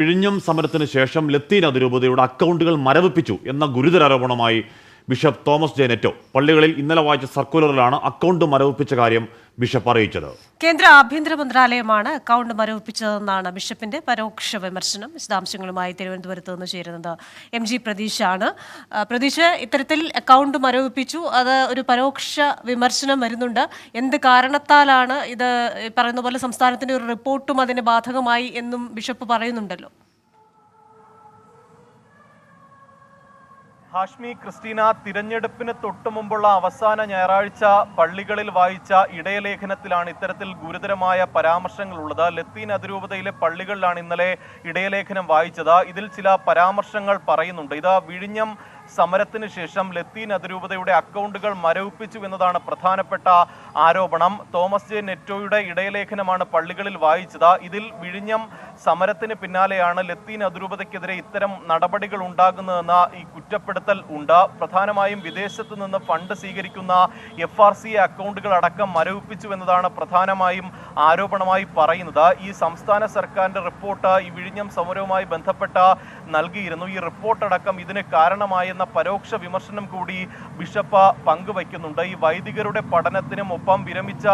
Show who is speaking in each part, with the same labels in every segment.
Speaker 1: വിഴിഞ്ഞം സമരത്തിന് ശേഷം ലത്തീൻ അതിരൂപതയുടെ അക്കൗണ്ടുകൾ മരവിപ്പിച്ചു എന്ന ഗുരുതര ആരോപണമായി ബിഷപ്പ് തോമസ് ജെ നെറ്റോ പള്ളികളിൽ ഇന്നലെ വായിച്ച സർക്കുലറിലാണ് അക്കൗണ്ട് മരവിപ്പിച്ച കാര്യം ബിഷപ്പ് അറിയിച്ചത്.
Speaker 2: കേന്ദ്ര ആഭ്യന്തര മന്ത്രാലയമാണ് അക്കൗണ്ട് മരവിപ്പിച്ചതെന്നാണ് ബിഷപ്പിന്റെ പരോക്ഷ വിമർശനം. വിശദാംശങ്ങളുമായി തിരുവനന്തപുരത്ത് നിന്ന് ചേരുന്നത് MG പ്രതീഷാണ്. പ്രതീഷ്, ഇത്തരത്തിൽ അക്കൗണ്ട് മരവിപ്പിച്ചു, അത് ഒരു പരോക്ഷ വിമർശനം വരുന്നുണ്ട്. എന്ത് കാരണത്താലാണ് ഇത്? പറയുന്ന പോലെ സംസ്ഥാനത്തിന്റെ ഒരു റിപ്പോർട്ടും അതിന് ബാധകമായി എന്നും ബിഷപ്പ് പറയുന്നുണ്ടല്ലോ.
Speaker 3: ഹാഷ്മി, ക്രിസ്റ്റീന, തിരഞ്ഞെടുപ്പിന് തൊട്ടുമുമ്പുള്ള അവസാന ഞായറാഴ്ച പള്ളികളിൽ വായിച്ച ഇടയലേഖനത്തിലാണ് ഇത്തരത്തിൽ ഗുരുതരമായ പരാമർശങ്ങളുള്ളത്. ലത്തീൻ അതിരൂപതയിലെ പള്ളികളിലാണ് ഇന്നലെ ഇടയലേഖനം വായിച്ചത്. ഇതിൽ ചില പരാമർശങ്ങൾ പറയുന്നുണ്ട്. ഇത് വിഴിഞ്ഞം സമരത്തിന് ശേഷം ലത്തീൻ അതിരൂപതയുടെ അക്കൗണ്ടുകൾ മരവിപ്പിച്ചു എന്നതാണ് പ്രധാനപ്പെട്ട ആരോപണം. തോമസ് ജെ നെറ്റോയുടെ ഇടയലേഖനമാണ് പള്ളികളിൽ വായിച്ചത്. ഇതിൽ വിഴിഞ്ഞം സമരത്തിന് പിന്നാലെയാണ് ലത്തീൻ അതിരൂപതയ്ക്കെതിരെ ഇത്തരം നടപടികൾ ഉണ്ടാകുന്നതെന്ന ഈ കുറ്റപ്പെടുത്തൽ ഉണ്ട്. പ്രധാനമായും വിദേശത്ത് നിന്ന് ഫണ്ട് സ്വീകരിക്കുന്ന FRCA അക്കൗണ്ടുകൾ അടക്കം മരവിപ്പിച്ചു എന്നതാണ് പ്രധാനമായും ആരോപണമായി പറയുന്നത്. ഈ സംസ്ഥാന സർക്കാരിന്റെ റിപ്പോർട്ട് ഈ വിഴിഞ്ഞം സമരവുമായി ബന്ധപ്പെട്ട് നൽകിയിരുന്നു. ഈ റിപ്പോർട്ടടക്കം ഇതിന് കാരണമായെന്ന പരോക്ഷ വിമർശനം കൂടി ബിഷപ്പ് പങ്കുവയ്ക്കുന്നുണ്ട്. ഈ വൈദികരുടെ പഠനത്തിനും ഒപ്പം വിരമിച്ച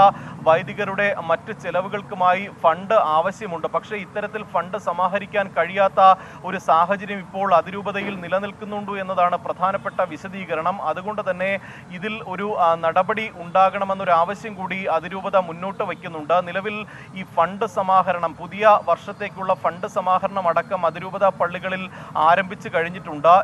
Speaker 3: വൈദികരുടെ മറ്റ് ചെലവുകൾക്കുമായി ഫണ്ട് ആവശ്യമുണ്ട്. പക്ഷേ ഇത്തരത്തിൽ ഫണ്ട് സമാഹരിക്കാൻ കഴിയാത്ത ഒരു സാഹചര്യം ഇപ്പോൾ അതിരൂപതയിൽ നിലനിൽക്കുന്നുണ്ട് എന്നതാണ് പ്രധാനപ്പെട്ട വിശദീകരണം. അതുകൊണ്ട് തന്നെ ഇതിൽ ഒരു നടപടി ഉണ്ടാകണമെന്നൊരു ആവശ്യം കൂടി അതിരൂപത മുന്നോട്ട് വയ്ക്കുന്നുണ്ട്. നിലവിൽ ഈ ഫണ്ട് സമാഹരണം, പുതിയ വർഷത്തേക്കുള്ള ഫണ്ട് സമാഹരണം അടക്കം അതിരൂപത പള്ളികളിൽ ആരംഭിച്ചു കഴിഞ്ഞിട്ടുണ്ട്.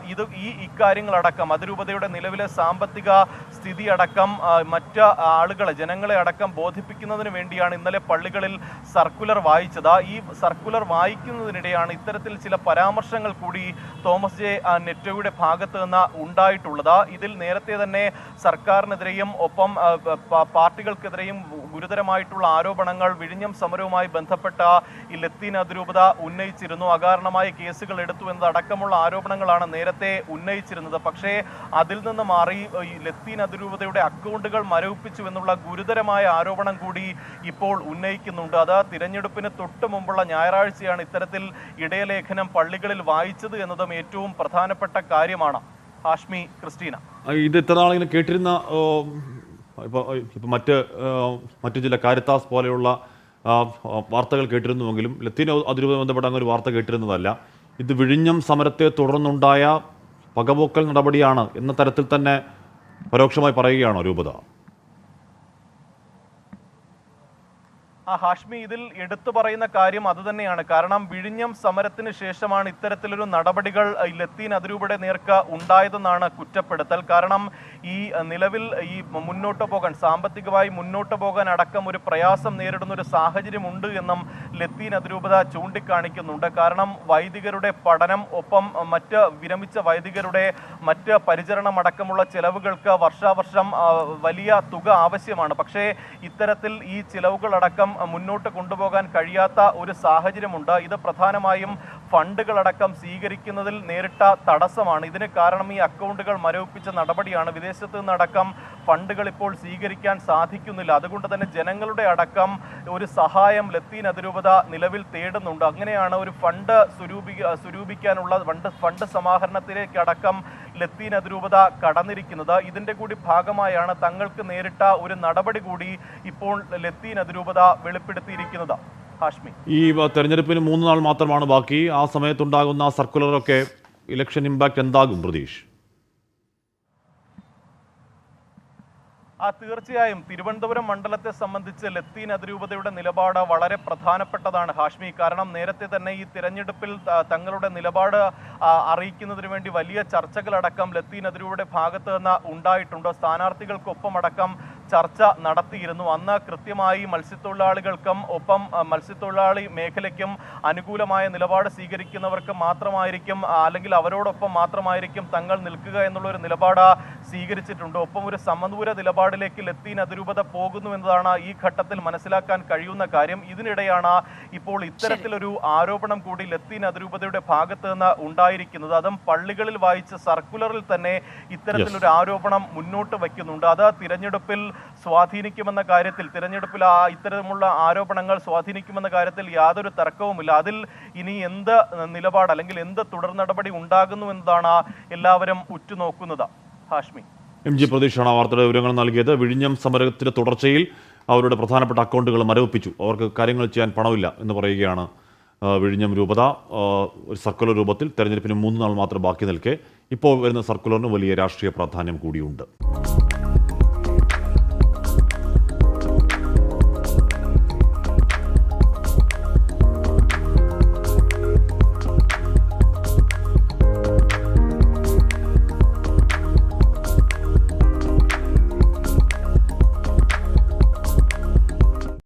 Speaker 3: ഇക്കാര്യങ്ങളടക്കം അതിരൂപതയുടെ നിലവിലെ സാമ്പത്തിക സ്ഥിതി അടക്കം മറ്റ് ആളുകളെ, ജനങ്ങളെ അടക്കം ബോധിപ്പിക്കുന്നതിന് വേണ്ടിയാണ് ഇന്നലെ പള്ളികളിൽ സർക്കുലർ വായിച്ചത്. ഈ സർക്കുലർ വായിക്കുന്നതിനിടെയാണ് ഇത്തരത്തിൽ ചില പരാമർശങ്ങൾ കൂടി തോമസ് ജെ നെറ്റോയുടെ ഭാഗത്ത് നിന്ന് ഉണ്ടായിട്ടുള്ളത്. ഇതിൽ നേരത്തെ തന്നെ സർക്കാരിനെതിരെയും ഒപ്പം പാർട്ടികൾക്കെതിരെയും ഗുരുതരമായിട്ടുള്ള ആരോപണങ്ങൾ വിഴിഞ്ഞം സമരവുമായി ബന്ധപ്പെട്ട ഈ ലത്തീൻ അതിരൂപത ഉന്നയിച്ചിരുന്നു. അകാരണമായ കേസുകൾ എടുത്തു എന്നതടക്കമുള്ള ആരോപണങ്ങളാണ് നേരത്തെ ഉന്നയിച്ചിരുന്നത്. പക്ഷേ അതിൽ നിന്ന് മാറി ഈ ലത്തീൻ അതിരൂപതയുടെ അക്കൗണ്ടുകൾ മരവിപ്പിച്ചു എന്നുള്ള ഗുരുതരമായ ആരോപണം കൂടി ഇപ്പോൾ ഉന്നയിക്കുന്നുണ്ട്. അത് തിരഞ്ഞെടുപ്പിന് തൊട്ട് മുമ്പുള്ള ഞായറാഴ്ചയാണ് ഇത്തരത്തിൽ ഇടയലേഖനം പള്ളികളിൽ വായിച്ചത് എന്നതും ഏറ്റവും പ്രധാനപ്പെട്ട കാര്യമാണ്. ഹാഷ്മി, ക്രിസ്റ്റീന,
Speaker 1: ഇത് ഇത്ര നാളിങ്ങനെ കേട്ടിരുന്ന ഇപ്പം മറ്റു ചില കാരിത്താസ് പോലെയുള്ള വാർത്തകൾ കേട്ടിരുന്നുവെങ്കിലും ലത്തീൻ അതിരൂപത ബന്ധപ്പെട്ട അങ്ങനെ ഒരു വാർത്ത കേട്ടിരുന്നതല്ല. ഇത് വിഴിഞ്ഞം സമരത്തെ തുടർന്നുണ്ടായ പകപോക്കൽ നടപടിയാണ് എന്ന തരത്തിൽ തന്നെ പരോക്ഷമായി പറയുകയാണോ രൂപത?
Speaker 3: ഹാഷ്മി, ഇതിൽ എടുത്തു പറയുന്ന കാര്യം അതുതന്നെയാണ്. കാരണം വിഴിഞ്ഞം സമരത്തിന് ശേഷമാണ് ഇത്തരത്തിലൊരു നടപടികൾ ലത്തീൻ അതിരൂപയുടെ നേർക്ക് ഉണ്ടായതെന്നാണ് കുറ്റപ്പെടുത്തൽ. കാരണം ഈ നിലവിൽ ഈ മുന്നോട്ട് പോകാൻ, സാമ്പത്തികമായി മുന്നോട്ട് പോകാൻ അടക്കം ഒരു പ്രയാസം നേരിടുന്ന ഒരു സാഹചര്യമുണ്ട് എന്നും ലത്തീൻ അതിരൂപത ചൂണ്ടിക്കാണിക്കുന്നുണ്ട്. കാരണം വൈദികരുടെ പഠനം, ഒപ്പം മറ്റ് വിരമിച്ച വൈദികരുടെ മറ്റ് പരിചരണം അടക്കമുള്ള ചെലവുകൾക്ക് വർഷാവർഷം വലിയ തുക ആവശ്യമാണ്. പക്ഷേ ഇത്തരത്തിൽ ഈ ചിലവുകളടക്കം മുന്നോട്ട് കൊണ്ടുപോകാൻ കഴിയാത്ത ഒരു സാഹചര്യമുണ്ട്. ഇത് പ്രധാനമായും ഫണ്ടുകളടക്കം സ്വീകരിക്കുന്നതിൽ നേരിട്ട തടസ്സമാണ്. ഇതിന് കാരണം ഈ അക്കൗണ്ടുകൾ മരവിപ്പിച്ച നടപടിയാണ്. വിദേശത്ത് നിന്നടക്കം ഫണ്ടുകൾ ഇപ്പോൾ സ്വീകരിക്കാൻ സാധിക്കുന്നില്ല. അതുകൊണ്ട് തന്നെ ജനങ്ങളുടെ അടക്കം ഒരു സഹായം ലത്തീൻ അതിരൂപത നിലവിൽ തേടുന്നുണ്ട്. അങ്ങനെയാണ് ഒരു ഫണ്ട് സ്വരൂപിക്കാനുള്ള ഫണ്ട് സമാഹരണത്തിലേക്ക് അടക്കം ലത്തീൻ അതിരൂപത കടന്നിരിക്കുന്നത്. ഇതിൻ്റെ കൂടി ഭാഗമായാണ് തങ്ങൾക്ക് നേരിട്ട ഒരു നടപടി കൂടി ഇപ്പോൾ ലത്തീൻ അതിരൂപത വെളിപ്പെടുത്തിയിരിക്കുന്നത്.
Speaker 1: ഈ തെരഞ്ഞെടുപ്പിന് 3 നാൾ മാത്രമാണ് ബാക്കി. ആ സമയത്തുണ്ടാകുന്ന സർക്കുലറൊക്കെ ഇലക്ഷൻ ഇമ്പാക്ട് എന്താകും പ്രതീഷ്?
Speaker 3: തീർച്ചയായും തിരുവനന്തപുരം മണ്ഡലത്തെ സംബന്ധിച്ച് ലത്തീൻ അതിരൂപതയുടെ നിലപാട് വളരെ പ്രധാനപ്പെട്ടതാണ് ഹാഷ്മി. കാരണം നേരത്തെ തന്നെ ഈ തിരഞ്ഞെടുപ്പിൽ തങ്ങളുടെ നിലപാട് അറിയിക്കുന്നതിന് വേണ്ടി വലിയ ചർച്ചകളടക്കം ലത്തീൻ അതിരൂപതയുടെ ഭാഗത്ത് നിന്ന് ഉണ്ടായിട്ടുണ്ട്. സ്ഥാനാർത്ഥികൾക്കൊപ്പം അടക്കം ചർച്ച നടത്തിയിരുന്നു. അന്ന് കൃത്യമായി മത്സ്യത്തൊഴിലാളികൾക്കും ഒപ്പം മത്സ്യത്തൊഴിലാളി മേഖലയ്ക്കും അനുകൂലമായ നിലപാട് സ്വീകരിക്കുന്നവർക്ക് മാത്രമായിരിക്കും, അല്ലെങ്കിൽ അവരോടൊപ്പം മാത്രമായിരിക്കും തങ്ങൾ നിൽക്കുക എന്നുള്ളൊരു നിലപാട് സ്വീകരിച്ചിട്ടുണ്ട്. ഒപ്പം ഒരു സമദൂര നിലപാടിലേക്ക് ലത്തീൻ അതിരൂപത പോകുന്നു എന്നതാണ് ഈ ഘട്ടത്തിൽ മനസ്സിലാക്കാൻ കഴിയുന്ന കാര്യം. ഇതിനിടെയാണ് ഇപ്പോൾ ഇത്തരത്തിലൊരു ആരോപണം കൂടി ലത്തീൻ അതിരൂപതയുടെ ഭാഗത്ത് നിന്ന് ഉണ്ടായിരിക്കുന്നത്. അതും പള്ളികളിൽ വായിച്ച സർക്കുലറിൽ തന്നെ ഇത്തരത്തിലൊരു ആരോപണം മുന്നോട്ട് വയ്ക്കുന്നുണ്ട്. അത് തിരഞ്ഞെടുപ്പിൽ സ്വാധീനിക്കുമെന്ന കാര്യത്തിൽ, തിരഞ്ഞെടുപ്പിൽ ഇത്തരമുള്ള ആരോപണങ്ങൾ സ്വാധീനിക്കുമെന്ന കാര്യത്തിൽ യാതൊരു തർക്കവുമില്ല. അതിൽ ഇനി എന്ത് നിലപാട് അല്ലെങ്കിൽ എന്ത് തുടർ നടപടി ഉണ്ടാകുന്നു എന്നതാണ് എല്ലാവരും ഉറ്റുനോക്കുന്നത്. ഹാഷ്മി,
Speaker 1: MG പ്രതീക്ഷയാണ് ആ വാർത്തയുടെ വിവരങ്ങൾ നൽകിയത്. വിഴിഞ്ഞം സമരത്തിന്റെ തുടർച്ചയിൽ അവരുടെ പ്രധാനപ്പെട്ട അക്കൗണ്ടുകൾ മരവിപ്പിച്ചു. അവർക്ക് കാര്യങ്ങൾ ചെയ്യാൻ പണമില്ല എന്ന് പറയുകയാണ് വിഴിഞ്ഞം രൂപത. ഒരു സർക്കുലർ രൂപത്തിൽ തെരഞ്ഞെടുപ്പിന് 3 നാൾ മാത്രം ബാക്കി നിൽക്കെ ഇപ്പോൾ വരുന്ന സർക്കുലറിന് വലിയ രാഷ്ട്രീയ പ്രാധാന്യം കൂടിയുണ്ട്.